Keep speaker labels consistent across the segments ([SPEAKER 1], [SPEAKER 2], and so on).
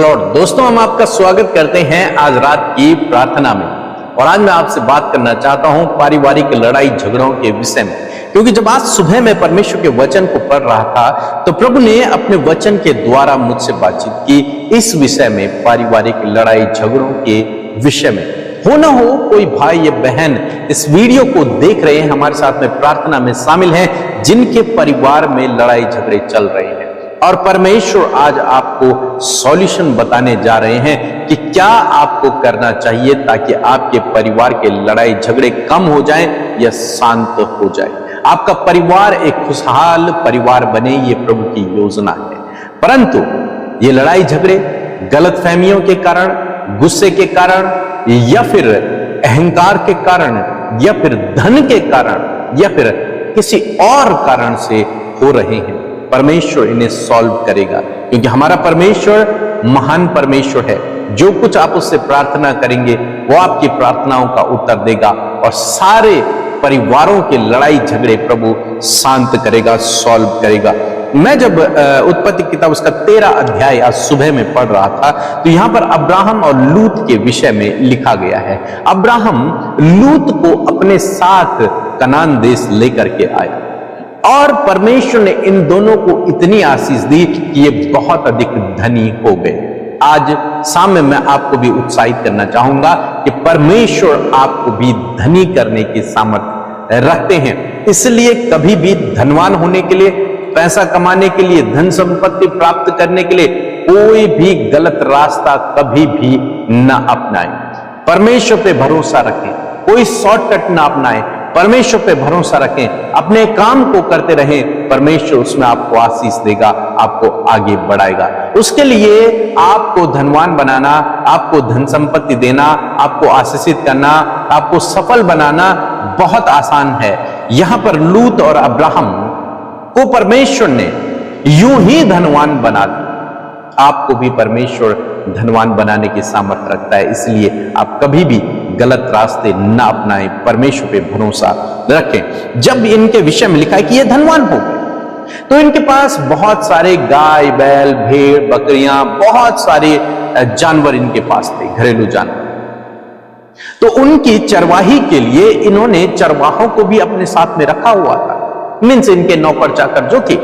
[SPEAKER 1] Lord. दोस्तों, हम आपका स्वागत करते हैं आज रात की प्रार्थना में। और आज मैं आपसे बात करना चाहता हूं पारिवारिक लड़ाई झगड़ों के विषय में, क्योंकि जब आज सुबह मैं परमेश्वर के वचन को पढ़ रहा था तो प्रभु ने अपने वचन के द्वारा मुझसे बातचीत की इस विषय में, पारिवारिक लड़ाई झगड़ों के विषय में। हो ना हो कोई भाई या बहन इस वीडियो को देख रहे हैं, हमारे साथ में प्रार्थना में शामिल हैं, जिनके परिवार में लड़ाई झगड़े चल रहे हैं, और परमेश्वर आज आपको सॉल्यूशन बताने जा रहे हैं कि क्या आपको करना चाहिए ताकि आपके परिवार के लड़ाई झगड़े कम हो जाएं या शांत हो जाए, आपका परिवार एक खुशहाल परिवार बने। ये प्रभु की योजना है। परंतु ये लड़ाई झगड़े गलतफहमियों के कारण, गुस्से के कारण, या फिर अहंकार के कारण, या फिर धन के कारण, या फिर किसी और कारण से हो रहे हैं, परमेश्वर इन्हें सॉल्व करेगा, क्योंकि हमारा परमेश्वर महान परमेश्वर है। जो कुछ आप उससे प्रार्थना करेंगे वो आपकी प्रार्थनाओं का उत्तर देगा, और सारे परिवारों के लड़ाई झगड़े प्रभु शांत करेगा, सॉल्व करेगा। मैं जब उत्पत्ति किताब उसका 13 अध्याय आज सुबह में पढ़ रहा था तो यहां पर अब्राहम और लूत के विषय में लिखा गया है। अब्राहम लूत को अपने साथ कनान देश लेकर के आया, और परमेश्वर ने इन दोनों को इतनी आशीष दी कि ये बहुत अधिक धनी हो गए। आज शाम में मैं आपको भी उत्साहित करना चाहूंगा कि परमेश्वर आपको भी धनी करने की सामर्थ्य रखते हैं। इसलिए कभी भी धनवान होने के लिए, पैसा कमाने के लिए, धन संपत्ति प्राप्त करने के लिए कोई भी गलत रास्ता कभी भी न अपनाएं। परमेश्वर पे भरोसा रखें, कोई शॉर्टकट ना अपनाएं, परमेश्वर पे भरोसा रखें, अपने काम को करते रहें, परमेश्वर उसमें आपको आशीष देगा, आपको आगे बढ़ाएगा। उसके लिए आपको धनवान बनाना, आपको धन संपत्ति देना, आपको आशीषित करना, आपको सफल बनाना बहुत आसान है। यहां पर लूत और अब्राहम को परमेश्वर ने यूं ही धनवान बना दिया। आपको भी परमेश्वर धनवान बनाने की सामर्थ्य रखता है, इसलिए आप कभी भी गलत रास्ते ना अपनाएं, परमेश्वर पे भरोसा रखें। जब इनके विषय में लिखा है कि ये धनवान हो गए तो इनके पास बहुत सारे गाय, बैल, भेड़, बकरियां, बहुत सारे जानवर इनके पास थे, घरेलू जानवर। तो उनकी चरवाही के लिए इन्होंने चरवाहों को भी अपने साथ में रखा हुआ था। मीन्स इनके नौकर चाकर जो थे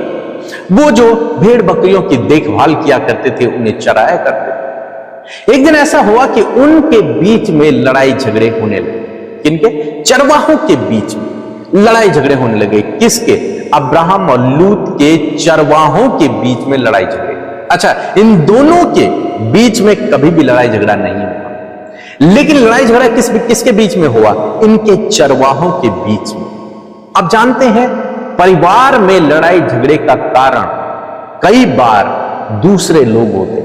[SPEAKER 1] वो जो भेड़ बकरियों की देखभाल किया करते थे, उन्हें चराया करते थे। एक दिन ऐसा हुआ कि उनके बीच में लड़ाई झगड़े होने लगे। किनके? चरवाहों के बीच में लड़ाई झगड़े होने लगे। किसके? अब्राहम और लूत के चरवाहों के बीच में लड़ाई झगड़े। अच्छा, इन दोनों के बीच में कभी भी लड़ाई झगड़ा नहीं हुआ, लेकिन लड़ाई झगड़ा किसके बीच में हुआ? इनके चरवाहों के बीच में। अब जानते हैं, परिवार में लड़ाई झगड़े का कारण कई बार दूसरे लोग होते,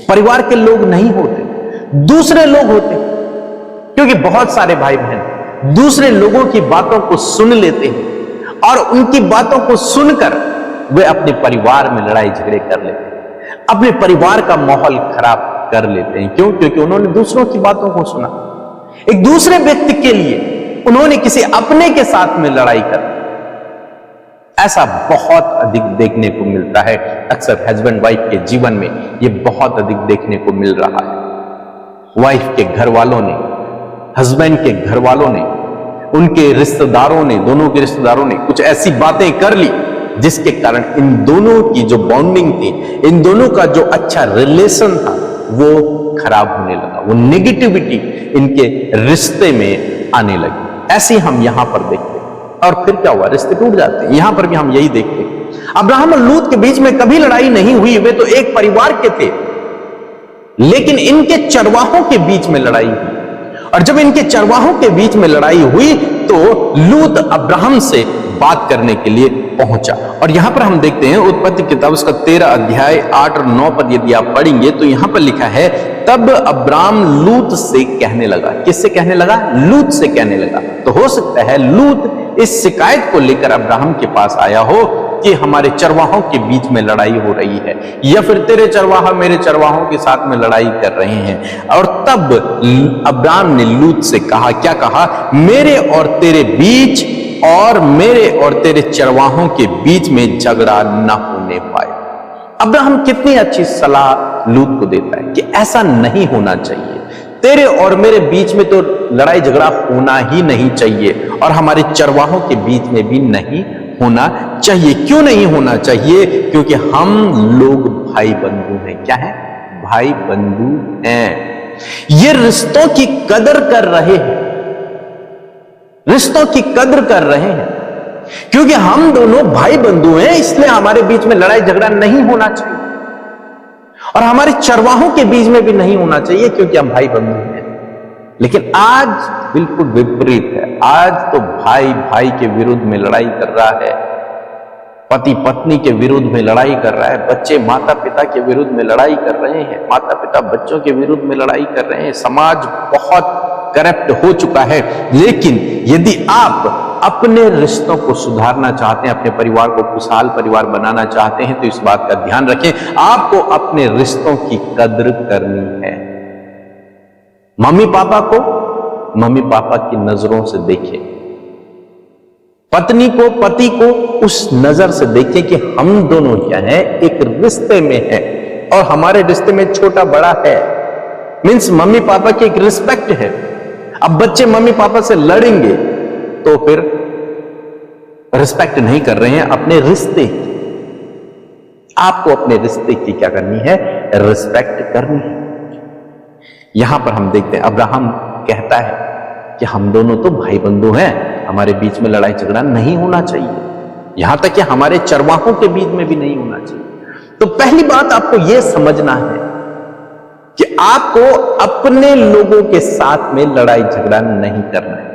[SPEAKER 1] परिवार के लोग नहीं होते, दूसरे लोग होते। क्योंकि बहुत सारे भाई बहन दूसरे लोगों की बातों को सुन लेते हैं और उनकी बातों को सुनकर वे अपने परिवार में लड़ाई झगड़े कर लेते हैं, अपने परिवार का माहौल खराब कर लेते हैं। क्यों? क्योंकि उन्होंने दूसरों की बातों को सुना। एक दूसरे व्यक्ति के लिए उन्होंने किसी अपने के साथ में लड़ाई कर। ऐसा बहुत अधिक देखने को मिलता है। अक्सर हस्बैंड वाइफ के जीवन में यह बहुत अधिक देखने को मिल रहा है। वाइफ के घर वालों ने, हस्बैंड के घर वालों ने, उनके रिश्तेदारों ने, दोनों के रिश्तेदारों ने कुछ ऐसी बातें कर ली जिसके कारण इन दोनों की जो बॉन्डिंग थी, इन दोनों का जो अच्छा रिलेशन था, वो खराब होने लगा। वो नेगेटिविटी इनके रिश्ते में आने लगी। ऐसे हम यहां पर देखते हैं। और फिर क्या हुआ? रिश्ते टूट जाते हैं। यहां पर भी हम यही देखते हैं। अब्राहम और लूत के बीच में कभी लड़ाई नहीं हुई, वे तो एक परिवार के थे, लेकिन इनके चरवाहों के बीच में लड़ाई हुई। और जब इनके चरवाहों के बीच में लड़ाई हुई तो लूत अब्राहम से बात करने के लिए पहुंचा। और यहां पर हम देखते हैं उत्पत्ति किताब उसका 13 अध्याय 8 और 9 पद यदि आप पढ़ेंगे तो यहां पर लिखा है, तब अब्राम लूत से कहने लगा। किससे कहने लगा? लूत से कहने लगा। तो हो सकता है लूत इस शिकायत को लेकर अब्राहम के पास आया हो कि हमारे चरवाहों के बीच में लड़ाई हो रही है, या फिर तेरे चरवाहा मेरे चरवाहों के साथ में लड़ाई कर रहे हैं। और तब अब्राम ने लूत से कहा, क्या कहा? मेरे और तेरे बीच और मेरे और तेरे चरवाहों के बीच में झगड़ा न होने पाए। अब्राहम कितनी अच्छी सलाह लूत को देता है कि ऐसा नहीं होना चाहिए, तेरे और मेरे बीच में तो लड़ाई झगड़ा होना ही नहीं चाहिए और हमारे चरवाहों के बीच में भी नहीं होना चाहिए। क्यों नहीं होना चाहिए? क्योंकि हम लोग भाई बंधु हैं। क्या है? भाई बंधु हैं। ये रिश्तों की कदर कर रहे हैं, रिश्तों की कदर कर रहे हैं, क्योंकि हम दोनों भाई बंधु हैं, इसलिए हमारे बीच में लड़ाई झगड़ा नहीं होना चाहिए और हमारे चरवाहों के बीच में भी नहीं होना चाहिए, क्योंकि हम भाई बंधु हैं। लेकिन आज बिल्कुल विपरीत है। आज तो भाई भाई के विरुद्ध में लड़ाई कर रहा है, पति पत्नी के विरुद्ध में लड़ाई कर रहा है, बच्चे माता पिता के विरुद्ध में लड़ाई कर रहे हैं, माता पिता बच्चों के विरुद्ध में लड़ाई कर रहे हैं। समाज बहुत करप्ट हो चुका है। लेकिन यदि आप अपने रिश्तों को सुधारना चाहते हैं, अपने परिवार को खुशहाल परिवार बनाना चाहते हैं, तो इस बात का ध्यान रखें, आपको अपने रिश्तों की कद्र करनी है। मम्मी पापा को मम्मी पापा की नजरों से देखें, पत्नी को पति को उस नजर से देखें कि हम दोनों क्या हैं, एक रिश्ते में हैं और हमारे रिश्ते में छोटा बड़ा है, मीन्स मम्मी पापा की एक रिस्पेक्ट है। अब बच्चे मम्मी पापा से लड़ेंगे तो फिर रिस्पेक्ट नहीं कर रहे हैं अपने रिश्ते की। आपको अपने रिश्ते की क्या करनी है? रिस्पेक्ट करनी है। यहां पर हम देखते हैं अब्राहम कहता है कि हम दोनों तो भाई बंधु हैं, हमारे बीच में लड़ाई झगड़ा नहीं होना चाहिए, यहां तक कि हमारे चरवाहों के बीच में भी नहीं होना चाहिए। तो पहली बात आपको यह समझना है कि आपको अपने लोगों के साथ में लड़ाई झगड़ा नहीं करना है,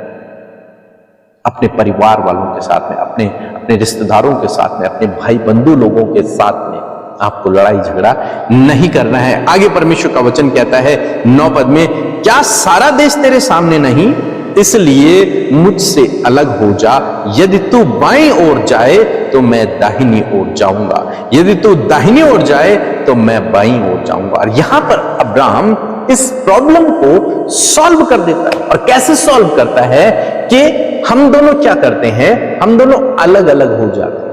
[SPEAKER 1] अपने परिवार वालों के साथ में, अपने रिश्तेदारों के साथ में, अपने भाई बंधु लोगों के साथ में आपको लड़ाई झगड़ा नहीं करना है। आगे परमेश्वर का वचन कहता है 9 पद में, क्या सारा देश तेरे सामने नहीं? इसलिए मुझसे अलग हो जा। यदि तू बाईं ओर जाए तो मैं दाहिनी ओर जाऊंगा, यदि तू दाहिनी ओर जाए तो मैं बाईं ओर जाऊंगा। और यहां पर अब्राहम इस प्रॉब्लम को सॉल्व कर देता है। और कैसे सॉल्व करता है कि हम दोनों क्या करते हैं, हम दोनों अलग अलग हो जाते हैं।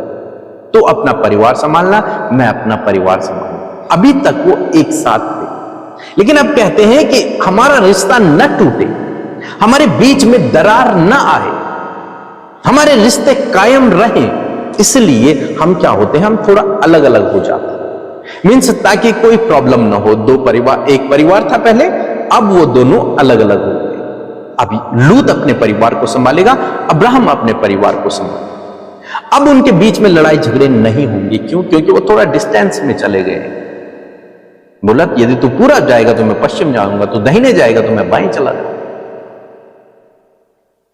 [SPEAKER 1] तो अपना परिवार संभालना, मैं अपना परिवार संभालना। अभी तक वो एक साथ थे, लेकिन अब कहते हैं कि हमारा रिश्ता न टूटे, हमारे बीच में दरार न आए, हमारे रिश्ते कायम रहें, इसलिए हम क्या होते हैं, हम थोड़ा अलग अलग हो जाते हैं। मीन्स ताकि कोई प्रॉब्लम ना हो। दो परिवार, एक परिवार था पहले, अब वो दोनों अलग अलग हो गए। अभी लूत अपने परिवार को संभालेगा, अब्राहम अपने परिवार को संभालेगा। अब उनके बीच में लड़ाई झगड़े नहीं होंगे। क्यों? क्योंकि वो थोड़ा डिस्टेंस में चले गए। बोला यदि तू पूरा जाएगा तो मैं पश्चिम जाऊंगा, तो दाहिने जाएगा तो मैं बाएं चला जाऊंगा।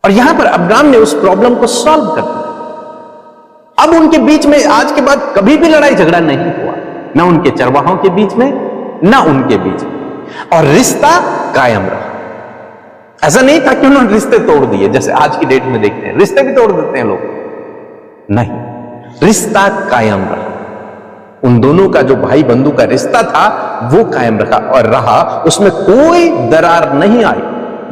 [SPEAKER 1] और यहां पर अब्राहम ने उस प्रॉब्लम को सॉल्व कर दिया। अब उनके बीच में आज के बाद कभी भी लड़ाई झगड़ा नहीं हुआ, ना उनके चरवाहों के बीच में, ना उनके बीच में, और रिश्ता कायम रहा। ऐसा नहीं था कि उन्होंने रिश्ते तोड़ दिए, जैसे आज की डेट में देखते हैं रिश्ते भी तोड़ देते हैं लोग। नहीं, रिश्ता कायम रहा। उन दोनों का जो भाई बंधु का रिश्ता था वो कायम रखा और रहा, उसमें कोई दरार नहीं आई।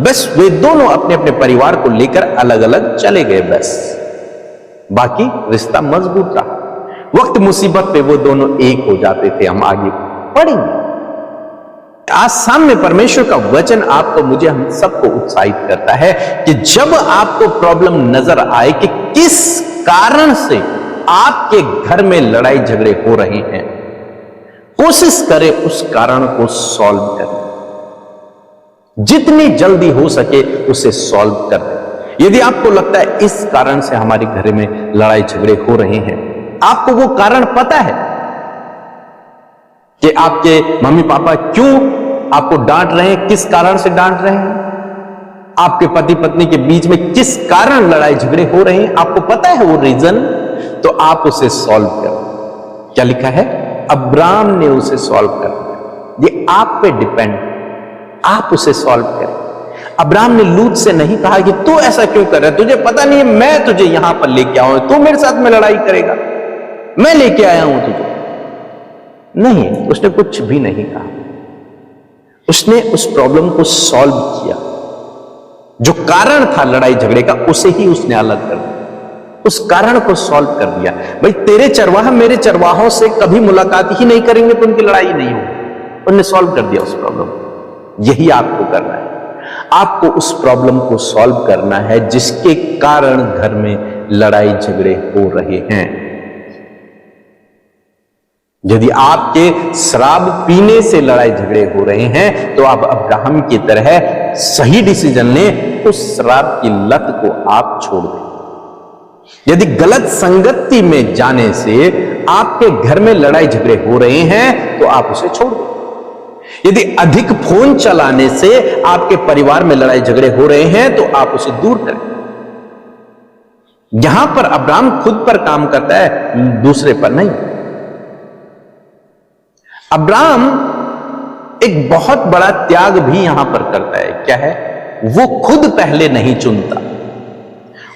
[SPEAKER 1] बस वे दोनों अपने अपने परिवार को लेकर अलग अलग चले गए, बस बाकी रिश्ता मजबूत रहा। वक्त मुसीबत पे वो दोनों एक हो जाते थे। हम आगे पढ़ेंगे। आज सामने परमेश्वर का वचन आपको, मुझे, हम सबको उत्साहित करता है कि जब आपको प्रॉब्लम नजर आए कि किस कारण से आपके घर में लड़ाई झगड़े हो रहे हैं, कोशिश करें उस कारण को सॉल्व करने, जितनी जल्दी हो सके उसे सॉल्व कर दें। यदि आपको लगता है इस कारण से हमारे घर में लड़ाई झगड़े हो रहे हैं, आपको वो कारण पता है कि आपके मम्मी पापा क्यों आपको डांट रहे हैं, किस कारण से डांट रहे हैं, आपके पति पत्नी के बीच में किस कारण लड़ाई झगड़े हो रहे हैं, आपको पता है वो रीजन, तो आप उसे सॉल्व करो। क्या लिखा है? अब्राहम ने उसे सॉल्व कर दिया। ये आप पे डिपेंड, आप उसे सॉल्व करें। अब्राहम ने लूत से नहीं कहा कि तू ऐसा क्यों कर रहा है, तुझे पता नहीं है मैं तुझे यहां पर लेके आया हूं, तू मेरे साथ में लड़ाई करेगा, मैं लेके आया हूं तुझे। नहीं, उसने कुछ भी नहीं कहा। उसने उस प्रॉब्लम को सॉल्व किया। जो कारण था लड़ाई झगड़े का, उसे ही उसने अलग कर दिया। उस कारण को सॉल्व कर दिया। भाई तेरे चरवाहा मेरे चरवाहों से कभी मुलाकात ही नहीं करेंगे तो उनकी लड़ाई नहीं होगी। उन्होंने सॉल्व कर दिया उस प्रॉब्लम को। यही आपको करना है, आपको उस प्रॉब्लम को सॉल्व करना है जिसके कारण घर में लड़ाई झगड़े हो रहे हैं। यदि आपके शराब पीने से लड़ाई झगड़े हो रहे हैं तो आप अब्राहम की तरह सही डिसीजन लें, उस शराब की लत को आप छोड़ दें। यदि गलत संगति में जाने से आपके घर में लड़ाई झगड़े हो रहे हैं तो आप उसे छोड़ दें। यदि अधिक फोन चलाने से आपके परिवार में लड़ाई झगड़े हो रहे हैं तो आप उसे दूर करें। यहां पर अब्राहम खुद पर काम करता है, दूसरे पर नहीं। अब्राहम एक बहुत बड़ा त्याग भी यहां पर करता है। क्या है? वो खुद पहले नहीं चुनता,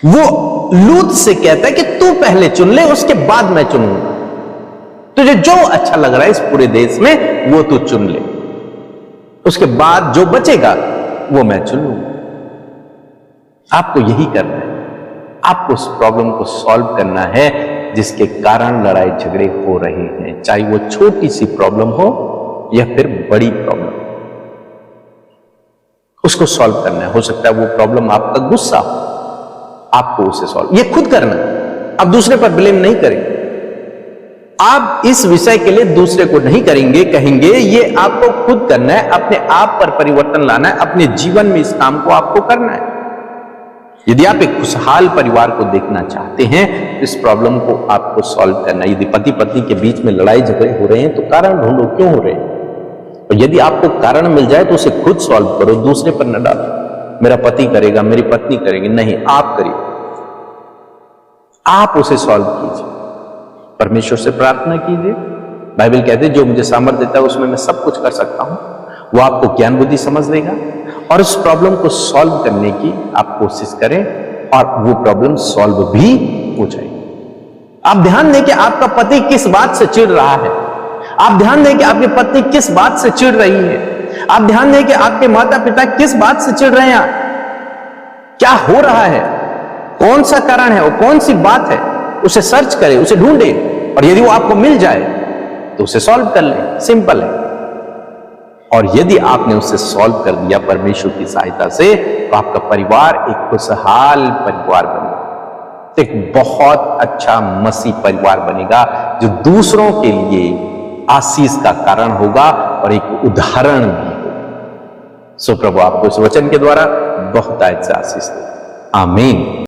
[SPEAKER 1] वो लूत से कहता है कि तू पहले चुन ले, उसके बाद मैं चुनूंगा। तुझे जो अच्छा लग रहा है इस पूरे देश में वो तू चुन ले, उसके बाद जो बचेगा वो मैं चुन लूंगा। आपको यही करना है, आपको उस प्रॉब्लम को सॉल्व करना है जिसके कारण लड़ाई झगड़े हो रहे हैं, चाहे वो छोटी सी प्रॉब्लम हो या फिर बड़ी प्रॉब्लम, उसको सॉल्व करना है। हो सकता है वो प्रॉब्लम आपका गुस्सा हो, आपको उसे सॉल्व, ये खुद करना है। आप दूसरे पर ब्लेम नहीं करेंगे, आप इस विषय के लिए दूसरे को नहीं करेंगे, कहेंगे ये आपको खुद करना है, अपने आप पर परिवर्तन लाना है, अपने जीवन में इस काम को आपको करना है। यदि आप एक खुशहाल परिवार को देखना चाहते हैं तो इस प्रॉब्लम को आपको सॉल्व करना है। यदि पति पत्नी के बीच में लड़ाई झगड़े हो रहे हैं तो कारण ढूंढो, क्यों हो रहे हैं। और यदि आपको कारण मिल जाए तो उसे खुद सॉल्व करो, दूसरे पर न डालो। मेरा पति करेगा, मेरी पत्नी करेगी, नहीं, आप करिए, आप उसे सॉल्व कीजिए। परमेश्वर से प्रार्थना कीजिए। बाइबल कहते हैं जो मुझे सामर्थ्य देता है उसमें मैं सब कुछ कर सकता हूं। वो आपको ज्ञान बुद्धि समझ देगा और उस प्रॉब्लम को सॉल्व करने की आप कोशिश करें और वो प्रॉब्लम सॉल्व भी हो जाएगी। आप ध्यान दें कि आपका पति किस बात से चिढ़ रहा है, आप ध्यान दें कि आपकी पत्नी किस बात से चिढ़ रही है, आप ध्यान दें कि आपके माता पिता किस बात से चिढ़ रहे हैं, क्या हो रहा है, कौन सा कारण है, वो कौन सी बात है, उसे सर्च करें, उसे ढूंढें और यदि वो आपको मिल जाए तो उसे सॉल्व कर लें। सिंपल है। और यदि आपने उसे सॉल्व कर दिया परमेश्वर की सहायता से तो आपका परिवार एक खुशहाल परिवार बनेगा, एक बहुत अच्छा मसीह परिवार बनेगा जो दूसरों के लिए आशीष का कारण होगा और एक उदाहरण भी होगा। सो प्रभु आपको इस वचन के द्वारा बहुत से आशीष दे। आमीन।